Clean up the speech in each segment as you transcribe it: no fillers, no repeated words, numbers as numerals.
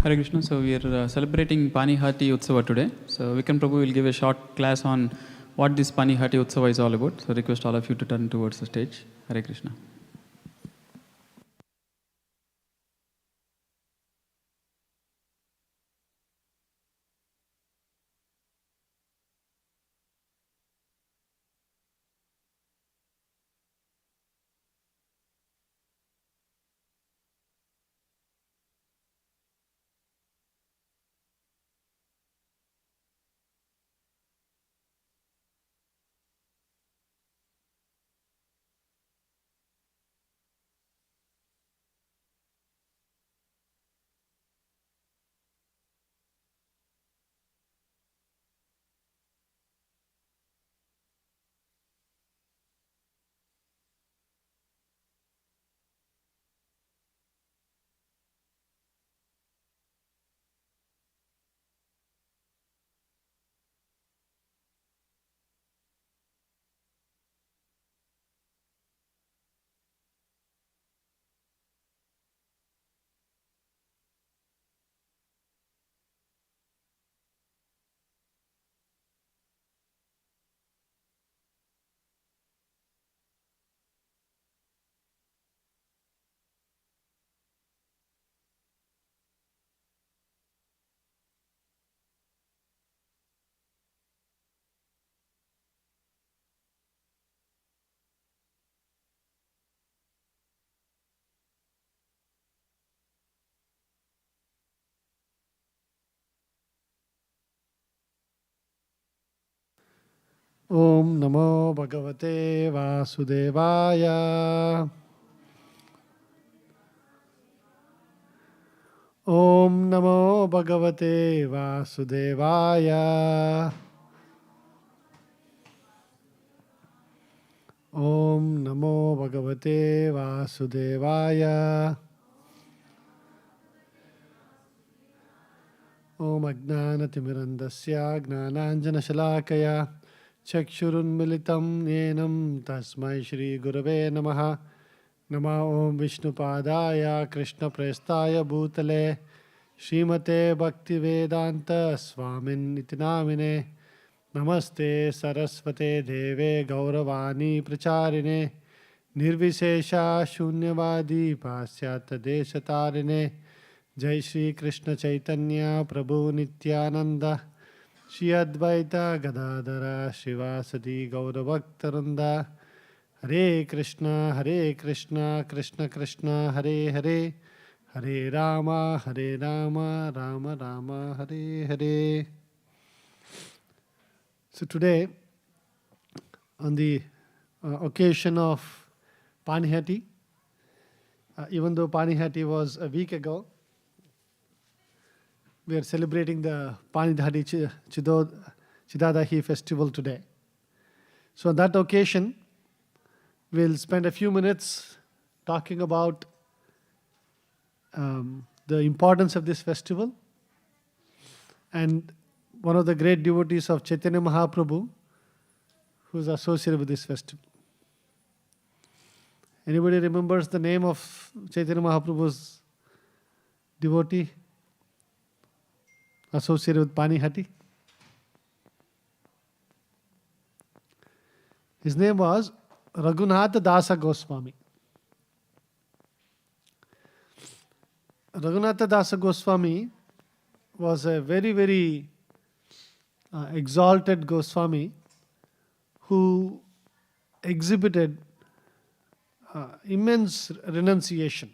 Hare Krishna. So we are celebrating Panihati Utsava today. So Vikram Prabhu will give a short class on what this Panihati Utsava is all about. So request all of you to turn towards the stage. Hare Krishna. Om Namo Bhagavate Vasudevaya. Om Namo Bhagavate Vasudevaya. Om Namo Bhagavate Vasudevaya. Om Ajnanatimirandasya Gnananjana Shalakaya Chakshurunmilitam Yenam Tasmai Shri Gurave Namaha. Nama Om Vishnupadaya Krishna Prestaya Bhutale Srimate Bhaktivedanta Swamin Nitinamine Namaste Saraswate Deve Gauravani Pracharine Nirvishesha Shunyavadi Pasyata Deshatarine Jai Shri Krishna Chaitanya Prabhu Nityananda Shri Advaita Gadadara Shivasadi Gauravaktaranda Hare Krishna, Krishna Krishna, Hare Hare, Hare Rama, Rama Rama, Hare Hare. So today, on the occasion of Panihati, even though Panihati was a week ago, we are celebrating the Panihati Chidadahi festival today. So on that occasion, we'll spend a few minutes talking about the importance of this festival. And one of the great devotees of Chaitanya Mahaprabhu, who is associated with this festival. Anybody remembers the name of Chaitanya Mahaprabhu's devotee associated with Panihati? His name was Raghunatha Dasa Goswami. Raghunatha Dasa Goswami was a very, very exalted Goswami who exhibited immense renunciation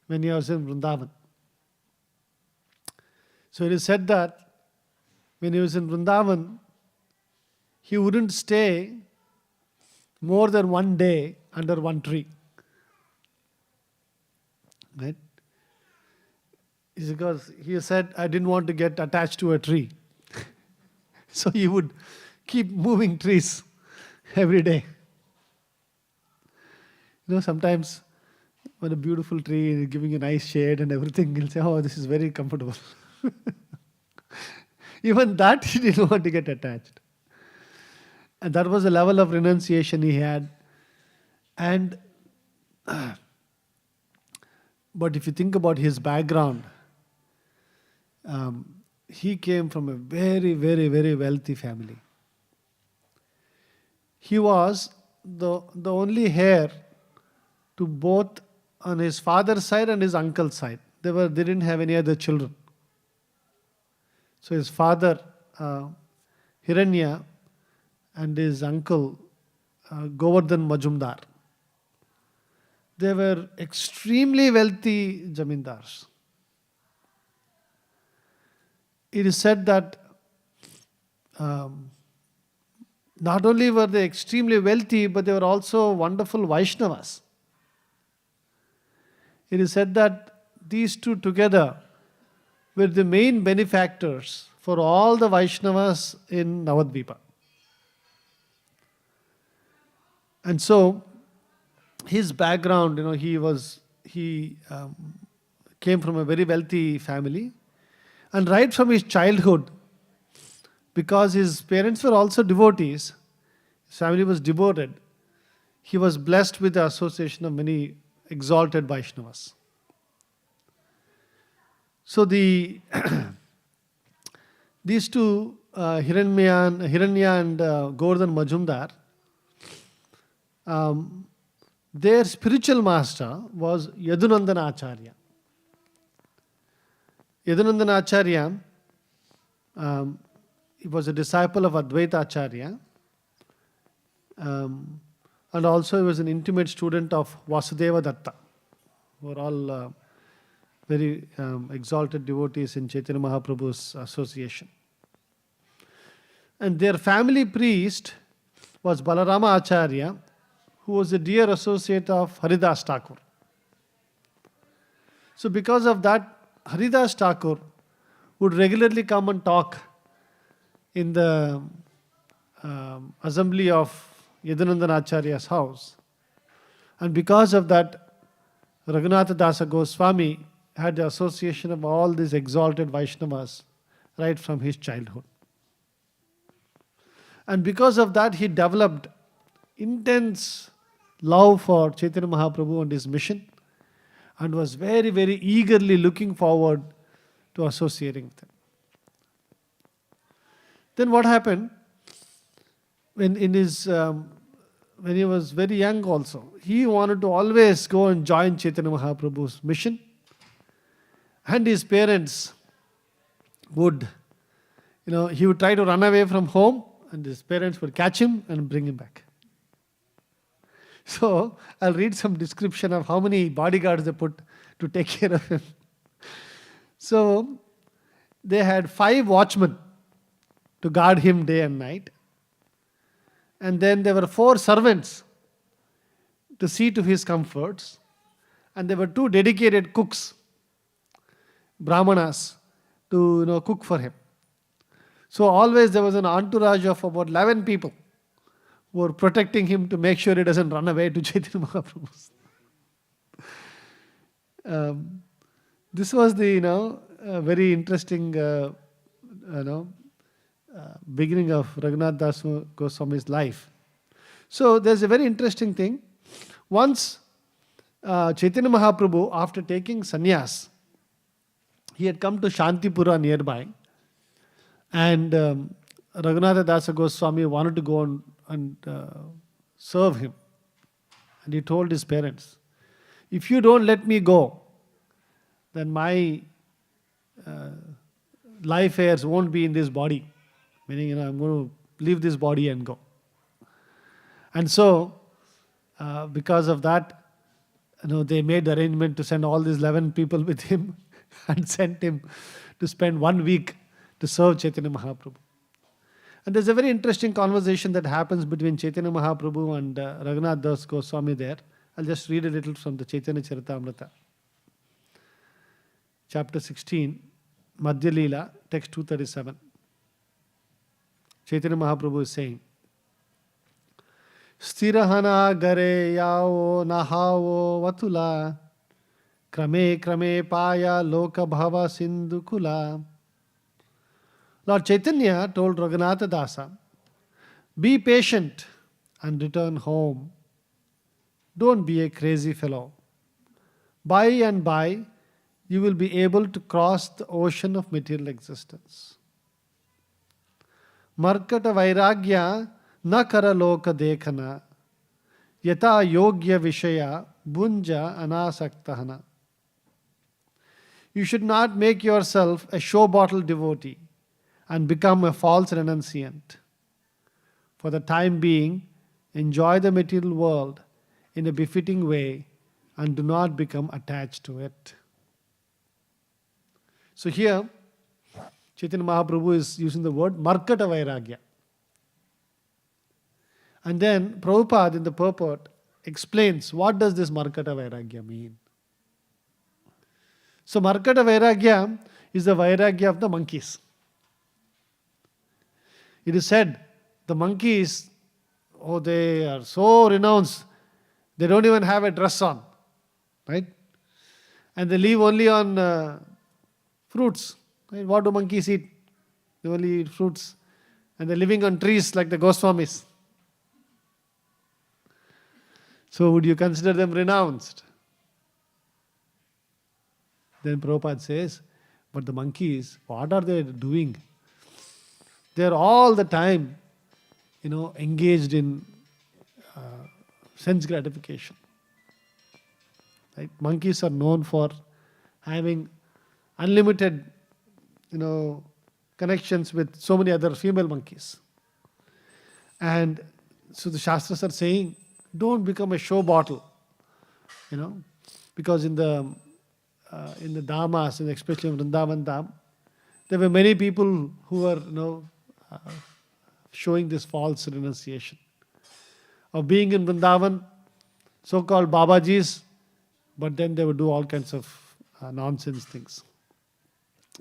when he was in Vrindavan. So it is said that when he was in Vrindavan, he wouldn't stay more than one day under one tree. Right? It's because he said, I didn't want to get attached to a tree. So he would keep moving trees every day. Sometimes when a beautiful tree is giving you nice shade and everything, he'll say, oh, this is very comfortable. Even that he didn't want to get attached. And that was the level of renunciation he had. And but if you think about his background, he came from a very, very, very wealthy family. He was the only heir to both on his father's side and his uncle's side. They didn't have any other children. So his father, Hiranya, and his uncle, Govardhan Majumdar, they were extremely wealthy zamindars. It is said that not only were they extremely wealthy, but they were also wonderful Vaishnavas. It is said that these two together were the main benefactors for all the Vaishnavas in Navadvipa. And so, his background, he came from a very wealthy family. And right from his childhood, because his parents were also devotees, his family was devoted, he was blessed with the association of many exalted Vaishnavas. So these two, Hiranya and Govardhan Majumdar, their spiritual master was Yadunandana Acharya. Yadunandana Acharya, he was a disciple of Advaita Acharya, and also he was an intimate student of Vasudeva Datta, who are all very exalted devotees in Chaitanya Mahaprabhu's association. And their family priest was Balarama Acharya, who was a dear associate of Haridas Thakur. So because of that, Haridas Thakur would regularly come and talk in the assembly of Yadunandana Acharya's house. And because of that, Raghunatha Dasa Goswami had the association of all these exalted Vaishnavas right from his childhood. And because of that, he developed intense love for Chaitanya Mahaprabhu and his mission, and was very, very eagerly looking forward to associating with him. Then what happened, when he was very young also, he wanted to always go and join Chaitanya Mahaprabhu's mission. And his parents would, he would try to run away from home, and his parents would catch him and bring him back. So, I'll read some description of how many bodyguards they put to take care of him. So, they had 5 watchmen to guard him day and night. And then there were 4 servants to see to his comforts. And there were 2 dedicated cooks, Brahmanas, to cook for him. So always there was an entourage of about 11 people who were protecting him to make sure he doesn't run away to Chaitanya Mahaprabhu. This was the very interesting beginning of Raghunath Das Goswami's life. So there's a very interesting thing. Once Chaitanya Mahaprabhu, after taking sannyas, he had come to Shantipura nearby, and Raghunatha Dasa Goswami wanted to go and serve him. And he told his parents, if you don't let me go, then my life heirs won't be in this body. Meaning, I'm going to leave this body and go. And so, because of that, they made the arrangement to send all these 11 people with him and sent him to spend 1 week to serve Chaitanya Mahaprabhu. And there's a very interesting conversation that happens between Chaitanya Mahaprabhu and Raghunath Das Goswami there. I'll just read a little from the Chaitanya Charitamrita. Chapter 16, Madhya Leela, text 237. Chaitanya Mahaprabhu is saying, Stirahana gare yao nahavo vatula krame krame paya loka bhava sindhu kula. Lord Chaitanya told Raghunatha Dasa, be patient and return home. Don't be a crazy fellow. By and by, you will be able to cross the ocean of material existence. Markata vairagya na kara loka dekhana yata yogya vishaya bunja anasaktahana. You should not make yourself a show bottle devotee and become a false renunciant. For the time being, enjoy the material world in a befitting way and do not become attached to it. So here, Chaitanya Mahaprabhu is using the word Markata Vairagya. And then Prabhupada in the purport explains what does this Markata Vairagya mean. So Markata Vairagya is the Vairagya of the monkeys. It is said the monkeys, they are so renounced, they don't even have a dress on, right? And they live only on fruits. Right? What do monkeys eat? They only eat fruits. And they're living on trees like the Goswamis. So would you consider them renounced? Then Prabhupada says, but the monkeys, what are they doing? They're all the time, engaged in sense gratification. Right? Monkeys are known for having unlimited, connections with so many other female monkeys. And so the Shastras are saying, don't become a show bottle, because in the Dhamas, and especially in Vrindavan Dham, there were many people who were, showing this false renunciation of being in Vrindavan, so-called Babajis, but then they would do all kinds of nonsense things.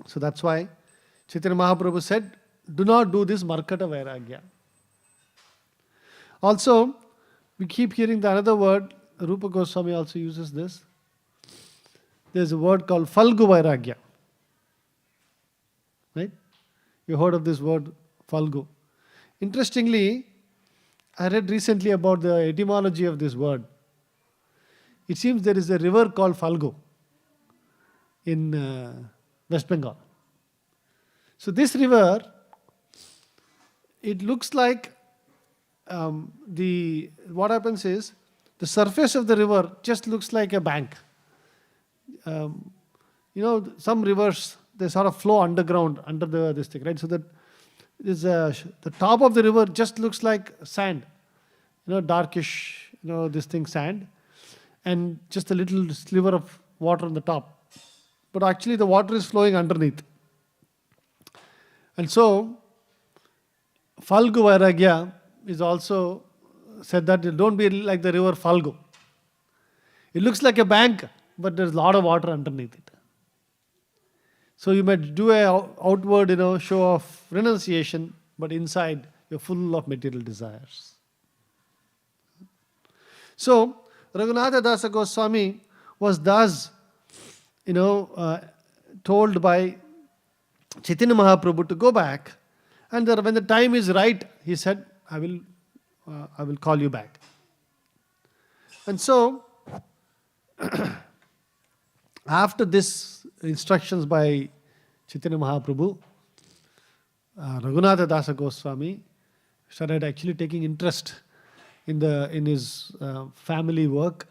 So that's why Chaitanya Mahaprabhu said, do not do this Markata Vairagya. Also, we keep hearing the another word, Rupa Goswami also uses this. There's a word called Falgu Vairagya. Right? You heard of this word, Falgu. Interestingly, I read recently about the etymology of this word. It seems there is a river called Falgu in West Bengal. So this river, it looks like what happens is the surface of the river just looks like a bank. Some rivers, they sort of flow underground under this thing, right? So that the top of the river just looks like sand, darkish, this thing sand, and just a little sliver of water on the top. But actually the water is flowing underneath. And so, Falgu Vairagya is also said that it don't be like the river Falgu. It looks like a bank, but there's a lot of water underneath it. So you might do a outward, show of renunciation, but inside you're full of material desires. So, Raghunatha Dasa Goswami was thus, told by Chaitanya Mahaprabhu to go back, and when the time is right, he said, I will call you back. And so, after this instructions by Chaitanya Mahaprabhu, Raghunatha Dasa Goswami started actually taking interest in his family work.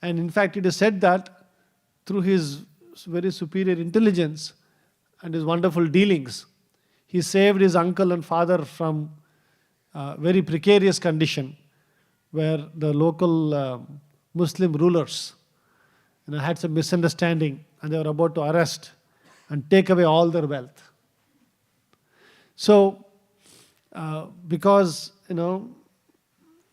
And in fact, it is said that through his very superior intelligence and his wonderful dealings, he saved his uncle and father from very precarious condition where the local Muslim rulers had some misunderstanding and they were about to arrest and take away all their wealth. So, because,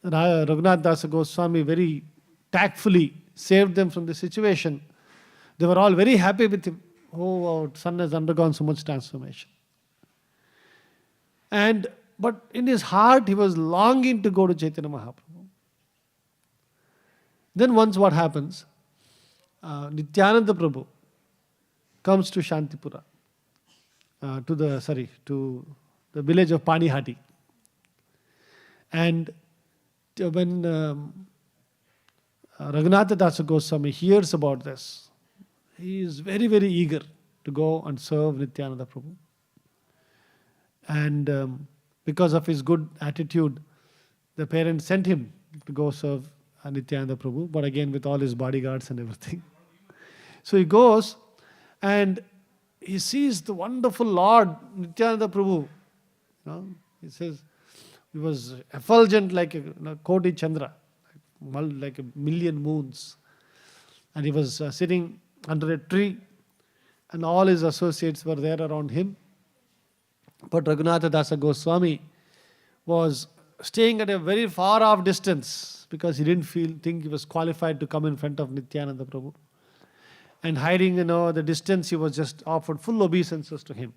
Raghunath Dasa Goswami very tactfully saved them from the situation, they were all very happy with him. Oh, our son has undergone so much transformation. But in his heart, he was longing to go to Chaitanya Mahaprabhu. Then once what happens? Nityananda Prabhu comes to Shantipura, to the village of Panihati. And when Raghunatha Dasa Goswami hears about this, he is very, very eager to go and serve Nityananda Prabhu. And because of his good attitude, the parents sent him to go serve Nityananda Prabhu, but again with all his bodyguards and everything. So he goes and he sees the wonderful Lord Nityananda Prabhu. He says he was effulgent like a Koti Chandra, like a million moons. And he was sitting under a tree, and all his associates were there around him. But Raghunatha Dasa Goswami was staying at a very far off distance because he didn't think he was qualified to come in front of Nityananda Prabhu. And hiding, the distance, he was just offered full obeisances to him.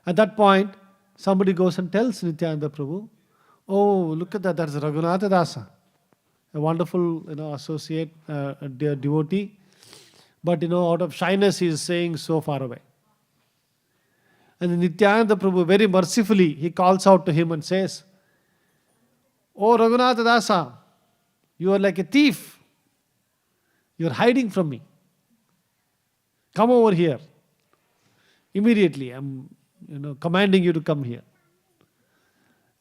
At that point, somebody goes and tells Nityananda Prabhu, "Oh, look at that, that's Raghunatha Dasa, a wonderful, associate, a devotee. But, out of shyness, he is staying so far away." And then Nityananda Prabhu, very mercifully, he calls out to him and says, "Oh, Raghunatha Dasa, you are like a thief. You are hiding from me. Come over here. Immediately, I'm commanding you to come here."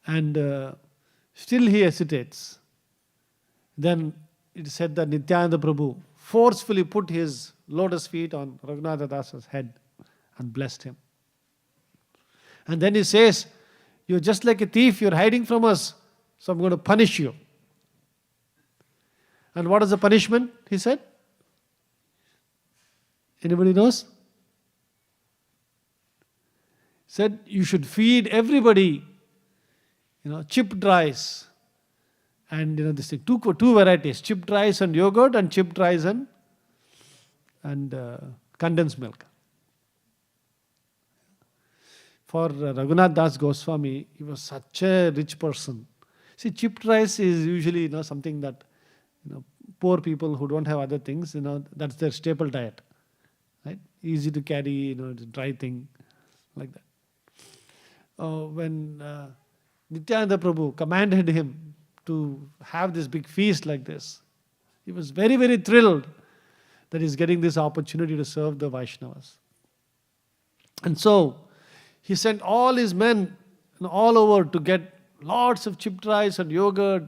And still he hesitates. Then it is said that Nityananda Prabhu forcefully put his lotus feet on Raghunatha Dasa's head and blessed him. And then he says, "You're just like a thief, you're hiding from us, so I'm going to punish you." And what is the punishment, he said? Anybody knows? He said, you should feed everybody, chipped rice. And this thing, two varieties, chipped rice and yogurt, and chipped rice and condensed milk. For Raghunath Das Goswami, he was such a rich person. See, chipped rice is usually something that poor people who don't have other things, that's their staple diet, right? Easy to carry, dry thing like that. When Nityananda Prabhu commanded him to have this big feast like this, he was very, very thrilled that he's getting this opportunity to serve the Vaishnavas. And so he sent all his men all over to get lots of chipped rice and yogurt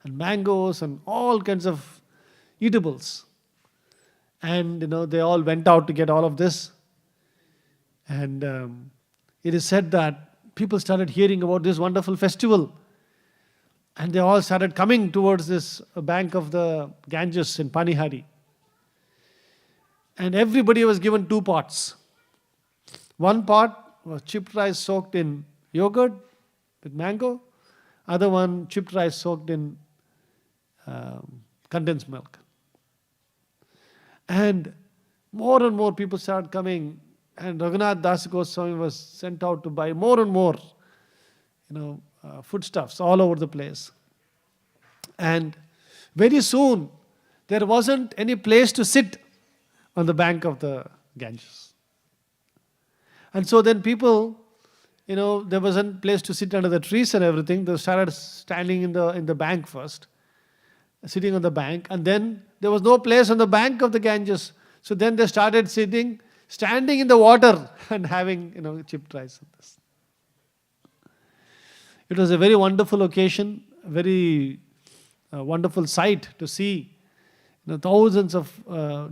and mangoes and all kinds of eatables. And they all went out to get all of this. And it is said that people started hearing about this wonderful festival. And they all started coming towards this bank of the Ganges in Panihati. And everybody was given 2 pots. One pot was chipped rice soaked in yogurt with mango. Other one, chipped rice soaked in condensed milk. And more people started coming. And Raghunath Das Goswami was sent out to buy more and more, foodstuffs all over the place. And very soon, there wasn't any place to sit on the bank of the Ganges. And so then people, there wasn't place to sit under the trees and everything. They started standing in the bank first, sitting on the bank. And then there was no place on the bank of the Ganges. So then they started standing in the water and having, chipped rice on this. It was a very wonderful occasion, a very wonderful sight to see thousands of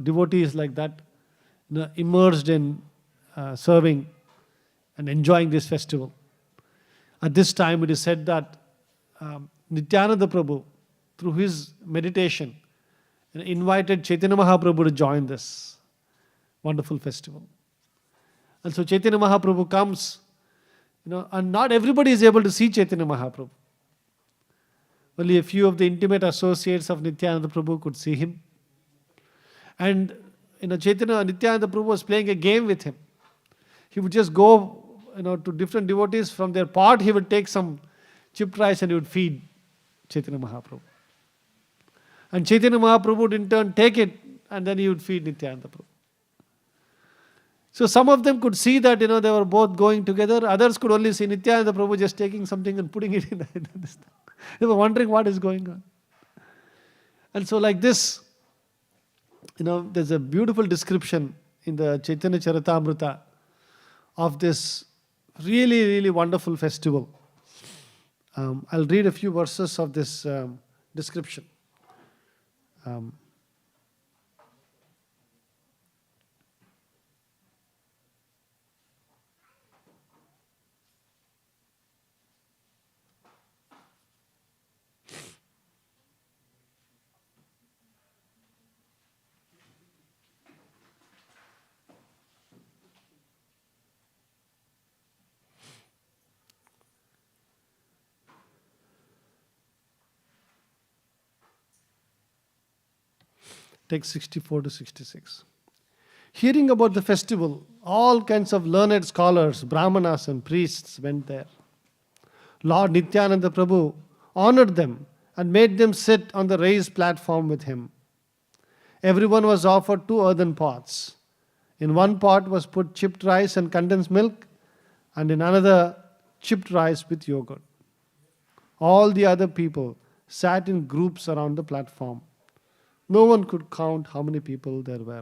devotees like that immersed in serving and enjoying this festival. At this time, it is said that Nityananda Prabhu, through his meditation, invited Chaitanya Mahaprabhu to join this wonderful festival. And so Chaitanya Mahaprabhu comes, and not everybody is able to see Chaitanya Mahaprabhu. Only a few of the intimate associates of Nityananda Prabhu could see him. And Nityananda Prabhu was playing a game with him. He would just go to different devotees. From their pot, he would take some chipped rice and he would feed Chaitanya Mahaprabhu. And Chaitanya Mahaprabhu would in turn take it and then he would feed Nityananda Prabhu. So some of them could see that, they were both going together. Others could only see Nityananda Prabhu just taking something and putting it in this thing. They were wondering what is going on. And so like this, There's a beautiful description in the Chaitanya Charitamrita of this really, really wonderful festival. I'll read a few verses of this description. Um, Text 64 to 66. Hearing about the festival, all kinds of learned scholars, brahmanas and priests went there. Lord Nityananda Prabhu honored them and made them sit on the raised platform with him. Everyone was offered 2 earthen pots. In one pot was put chipped rice and condensed milk, and in another chipped rice with yogurt. All the other people sat in groups around the platform. No one could count how many people there were.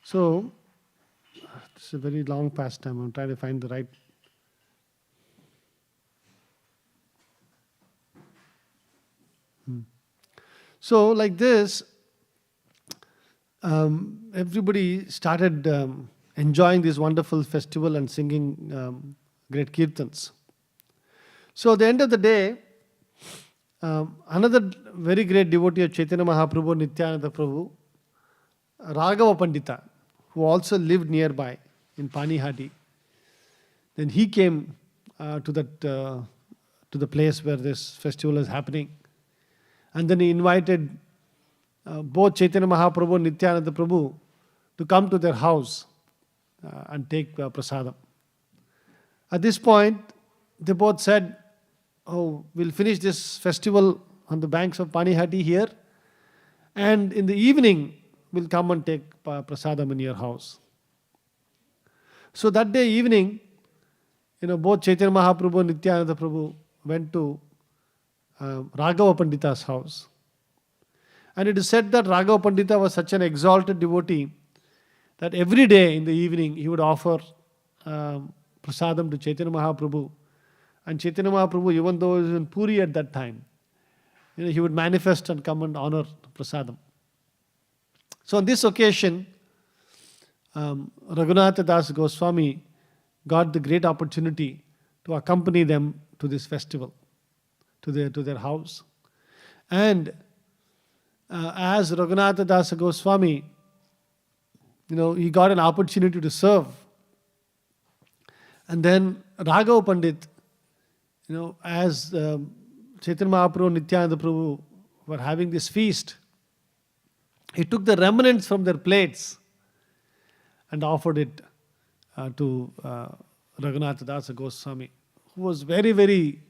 So, this is a very long pastime. I'm trying to find the right. So, like this, everybody started enjoying this wonderful festival and singing great kirtans. So, at the end of the day, another very great devotee of Chaitanya Mahaprabhu, Nityananda Prabhu, Raghava Pandita, who also lived nearby in Panihati, then he came to the place where this festival is happening. And then he invited both Chaitanya Mahaprabhu and Nityananda Prabhu to come to their house and take prasadam. At this point, they both said, "Oh, we'll finish this festival on the banks of Panihati here, and in the evening, we'll come and take prasadam in your house." So that day evening, both Chaitanya Mahaprabhu and Nityananda Prabhu went to Raghava Pandita's house. And it is said that Raghava Pandita was such an exalted devotee that every day in the evening he would offer prasadam to Chaitanya Mahaprabhu. And Chaitanya Mahaprabhu, even though he was in Puri at that time, he would manifest and come and honor prasadam. So on this occasion, Raghunatha Das Goswami got the great opportunity to accompany them to this festival, to their house. And as Raghunatha Das Goswami, he got an opportunity to serve. And then Raghava Pandit, as Chaitanya Mahaprabhu and Nityananda Prabhu were having this feast, he took the remnants from their plates and offered it to Raghunatha Dasa Goswami, who was very, very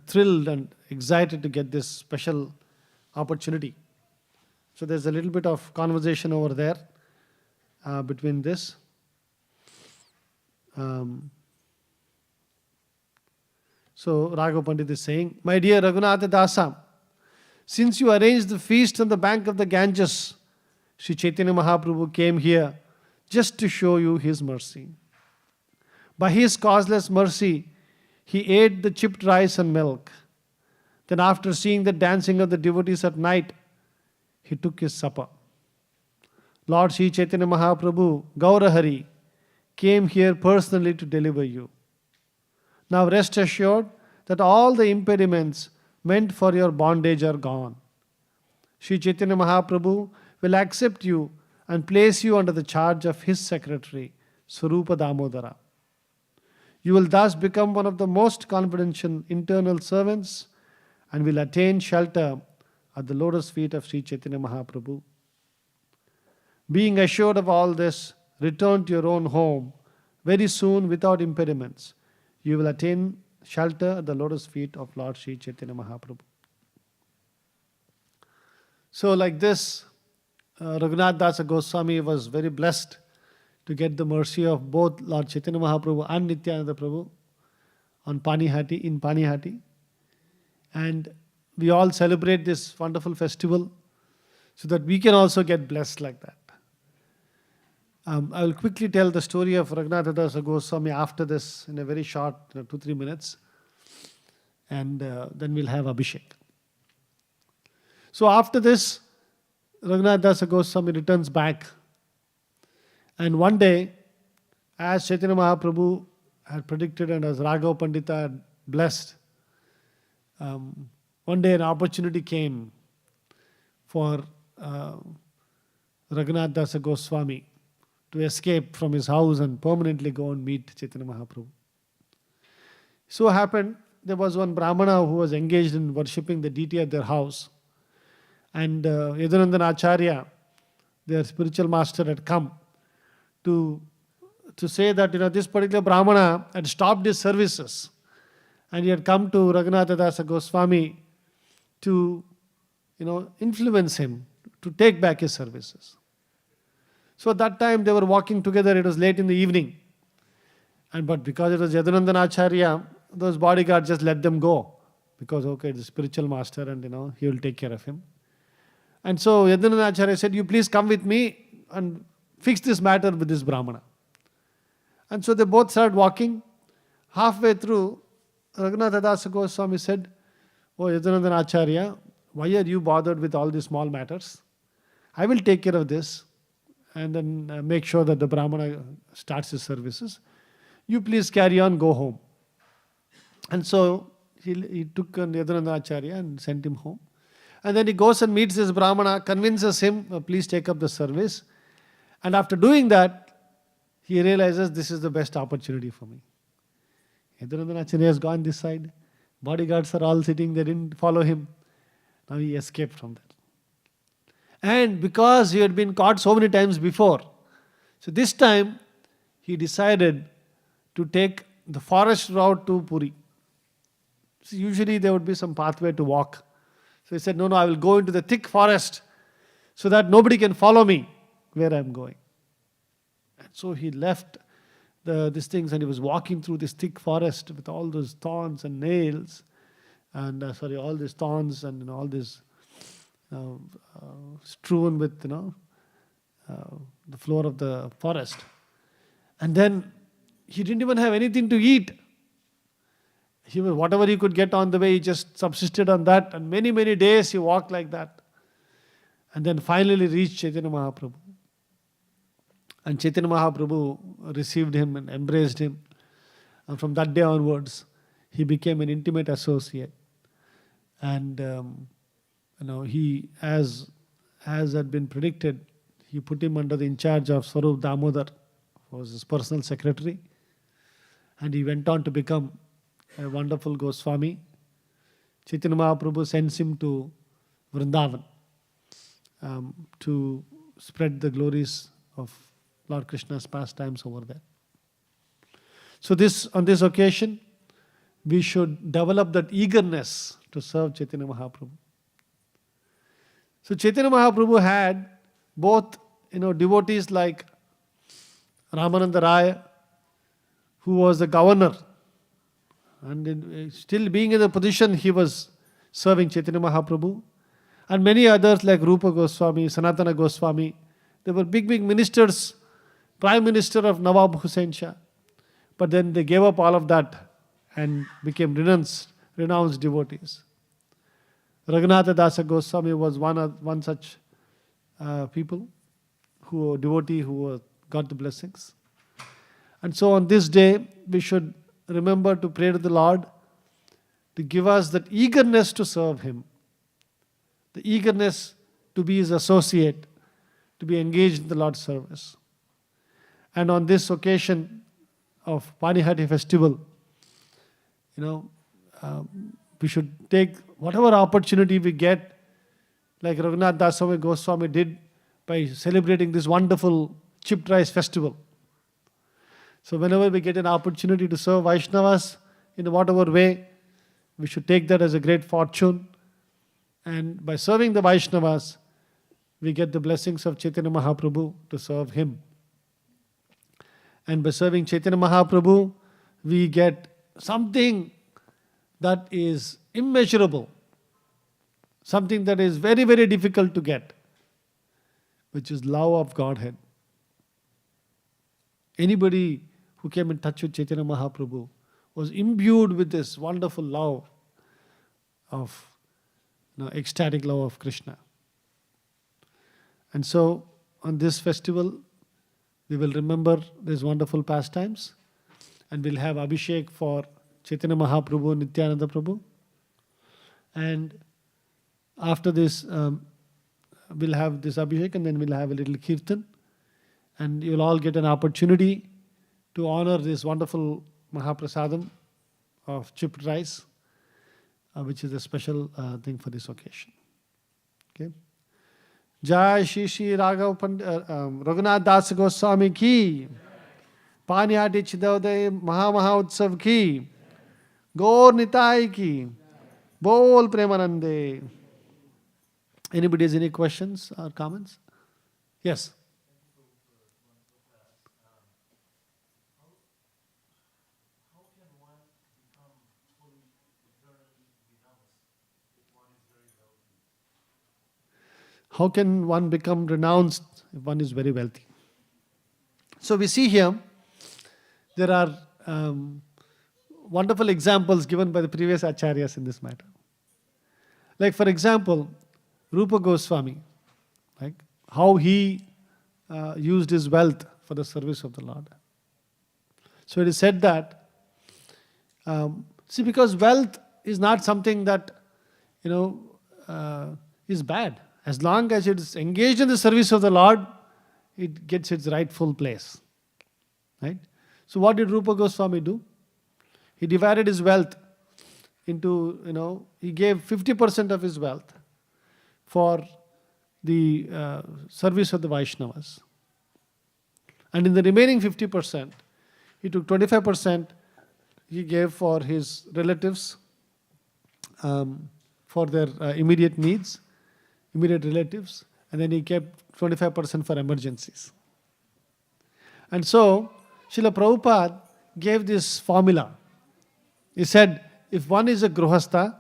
thrilled and excited to get this special opportunity. So there's a little bit of conversation over there between this. So Raghava Pandit is saying, "My dear Raghunatha Dasa, since you arranged the feast on the bank of the Ganges, Sri Chaitanya Mahaprabhu came here just to show you his mercy. By his causeless mercy, he ate the chipped rice and milk. Then after seeing the dancing of the devotees at night, he took his supper. Lord Sri Chaitanya Mahaprabhu, Gaurahari, came here personally to deliver you. Now rest assured that all the impediments meant for your bondage are gone. Sri Chaitanya Mahaprabhu will accept you and place you under the charge of his secretary, Swarupa Damodara. You will thus become one of the most confidential internal servants and will attain shelter at the lotus feet of Sri Chaitanya Mahaprabhu. Being assured of all this, return to your own home very soon without impediments. You will attain shelter at the lotus feet of Lord Sri Chaitanya Mahaprabhu. So like this, Raghunath Dasa Goswami was very blessed to get the mercy of both Lord Chaitanya Mahaprabhu and Nityananda Prabhu in Panihati. And we all celebrate this wonderful festival so that we can also get blessed like that. I will quickly tell the story of Raghunath Dasa Goswami after this in a very short 2-3 minutes. And then we'll have Abhishek. So after this, Raghunath Dasa Goswami returns back. And one day, as Chaitanya Mahaprabhu had predicted and as Raghav Pandita had blessed, one day an opportunity came for Raghunath Dasa Goswami to escape from his house and permanently go and meet Chaitanya Mahaprabhu. So happened, there was one Brahmana who was engaged in worshipping the deity at their house. And Yadunandan Acharya, their spiritual master, had come to say that this particular Brahmana had stopped his services. And he had come to Raghunath Dasa Goswami to influence him to take back his services. So at that time they were walking together, it was late in the evening. But because it was Yadunandan Acharya, those bodyguards just let them go. Because the spiritual master and he will take care of him. And so Yadunandan Acharya said, you please come with me and fix this matter with this Brahmana. And so they both started walking. Halfway through, Raghunath Dasa Goswami said, oh Yadunandan Acharya, why are you bothered with all these small matters? I will take care of this and then make sure that the Brahmana starts his services. You please carry on, go home. And so he took Yadunandan Acharya and sent him home. And then he goes and meets this Brahmana, convinces him, please take up the service. And after doing that, he realizes this is the best opportunity for me. Yadunandan Acharya has gone this side. Bodyguards are all sitting, they didn't follow him. Now he escaped from that. And because he had been caught so many times before, so this time he decided to take the forest route to Puri. So usually there would be some pathway to walk. So he said, no, I will go into the thick forest so that nobody can follow me where I am going. And so he left these things and he was walking through this thick forest with all those thorns and nails and all these thorns and all this strewn with the floor of the forest. And then he didn't even have anything to eat. Whatever he could get on the way, he just subsisted on that. And many, many days he walked like that. And then finally reached Chaitanya Mahaprabhu. And Chaitanya Mahaprabhu received him and embraced him. And from that day onwards, he became an intimate associate. And he, as had been predicted, he put him under the in charge of Swarup Damodar, who was his personal secretary. And he went on to become a wonderful Goswami. Chaitanya Mahaprabhu sends him to Vrindavan to spread the glories of Lord Krishna's pastimes over there. So on this occasion, we should develop that eagerness to serve Chaitanya Mahaprabhu. So Chaitanya Mahaprabhu had both devotees like Ramananda Raya, who was the governor, and still being in the position he was serving Chaitanya Mahaprabhu, and many others like Rupa Goswami, Sanatana Goswami. They were big ministers, Prime Minister of Nawab Hussain Shah. But then they gave up all of that and became renounced devotees. Raghunath Dasa Goswami was one such devotee who got the blessings. And so on this day, we should remember to pray to the Lord to give us that eagerness to serve Him, the eagerness to be His associate, to be engaged in the Lord's service. And on this occasion of Panihati festival, we should take whatever opportunity we get, like Raghunath Dasa Goswami did by celebrating this wonderful chipped rice festival. So whenever we get an opportunity to serve Vaishnavas in whatever way, we should take that as a great fortune. And by serving the Vaishnavas, we get the blessings of Chaitanya Mahaprabhu to serve him. And by serving Chaitanya Mahaprabhu, we get something that is immeasurable, something that is very, very difficult to get, which is love of Godhead. Anybody who came in touch with Chaitanya Mahaprabhu was imbued with this wonderful love of, ecstatic love of Krishna. And so, on this festival, we will remember these wonderful pastimes, and we'll have Abhishek for Chaitanya Mahaprabhu and Nityananda Prabhu. And after this, we'll have this Abhishek, and then we'll have a little Kirtan. And you'll all get an opportunity to honor this wonderful Mahaprasadam of chipped rice, which is a special thing for this occasion. Okay. Jai Shri Shri Raghunath Dasa Goswami ki, Panihati Chidauday Maha Utsav ki, Gaur Nitai ki, Bol Premanande. Anybody has any questions or comments? Yes. How can one become renounced if one is very wealthy? So we see here, there are wonderful examples given by the previous acharyas in this matter. Like for example, Rupa Goswami, like how he used his wealth for the service of the Lord. So it is said that, because wealth is not something that, is bad. As long as it is engaged in the service of the Lord, it gets its rightful place. Right? So what did Rupa Goswami do? He divided his wealth into, he gave 50% of his wealth for the service of the Vaishnavas. And in the remaining 50%, he took 25%, he gave for his relatives, for their immediate needs, immediate relatives, and then he kept 25% for emergencies. And so, Srila Prabhupada gave this formula. He said, if one is a Grihastha's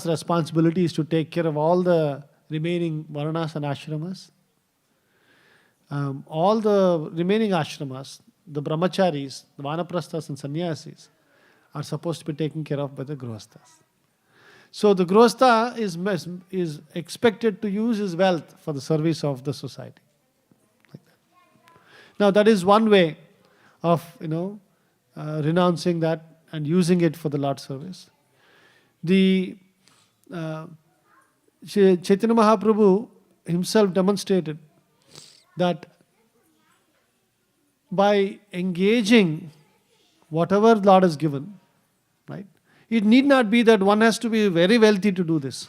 responsibility is to take care of all the remaining Varanas and Ashramas. All the remaining Ashramas, the Brahmacharis, the Vanaprasthas and Sannyasis, are supposed to be taken care of by the Grihasthas. So the Grihastha is expected to use his wealth for the service of the society. Like that. Now that is one way of renouncing that and using it for the Lord's service. The Chaitanya Mahaprabhu himself demonstrated that by engaging whatever the Lord has given, right? It need not be that one has to be very wealthy to do this.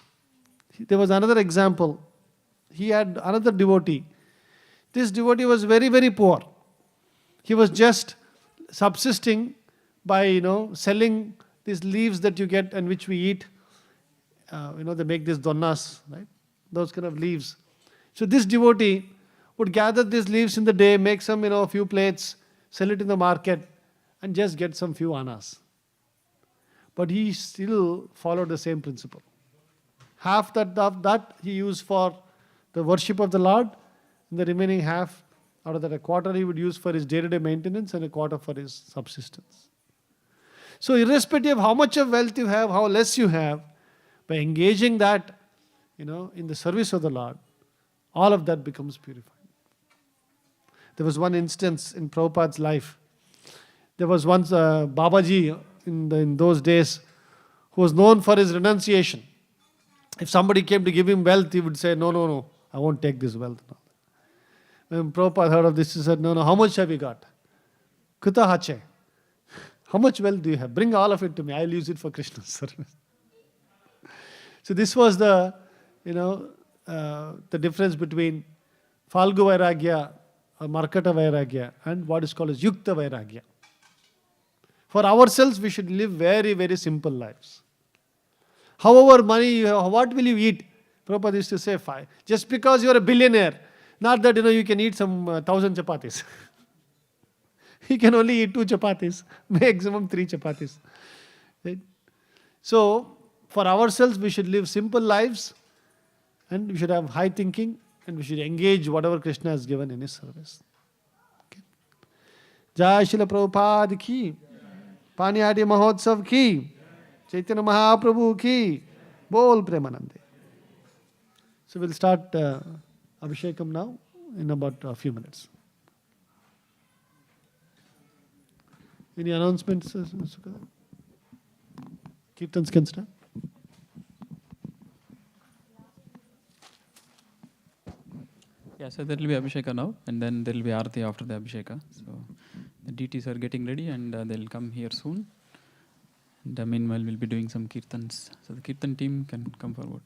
There was another example. He had another devotee. This devotee was very, very poor. He was just subsisting by, selling these leaves that you get and which we eat. They make these donnas, right? Those kind of leaves. So this devotee would gather these leaves in the day, make some, a few plates, sell it in the market, and just get some few annas. But he still followed the same principle. Half that he used for the worship of the Lord, and the remaining half, out of that a quarter he would use for his day-to-day maintenance and a quarter for his subsistence. So irrespective of how much of wealth you have, how less you have, by engaging that, in the service of the Lord, all of that becomes purified. There was one instance in Prabhupada's life. There was once Babaji in those days who was known for his renunciation. If somebody came to give him wealth, he would say, no, I won't take this wealth. When Prabhupada heard of this, he said, no, how much have you got? Kuta hache. How much wealth do you have? Bring all of it to me. I'll use it for Krishna's service. So this was the difference between Falgu Vairagya or Markata Vairagya, and what is called as Yukta Vairagya. For ourselves, we should live very, very simple lives. However money you have, what will you eat? Prabhupada used to say, fine. Just because you are a billionaire, not that you can eat some 1,000 chapatis. You can only eat 2 chapatis, maximum 3 chapatis. Right? So, for ourselves, we should live simple lives, and we should have high thinking, and we should engage whatever Krishna has given in his service. Okay. Jai Srila Prabhupada ki, Panihati Mahotsav ki, Chaitanya Mahaprabhu ki, Bol Premanande. So we'll start Abhishekam now in about a few minutes. Any announcements? Kirtans can start. Yeah, so there will be Abhisheka now, and then there will be Arati after the Abhisheka. So the deities are getting ready, and they'll come here soon. And meanwhile, we'll be doing some kirtans. So the kirtan team can come forward.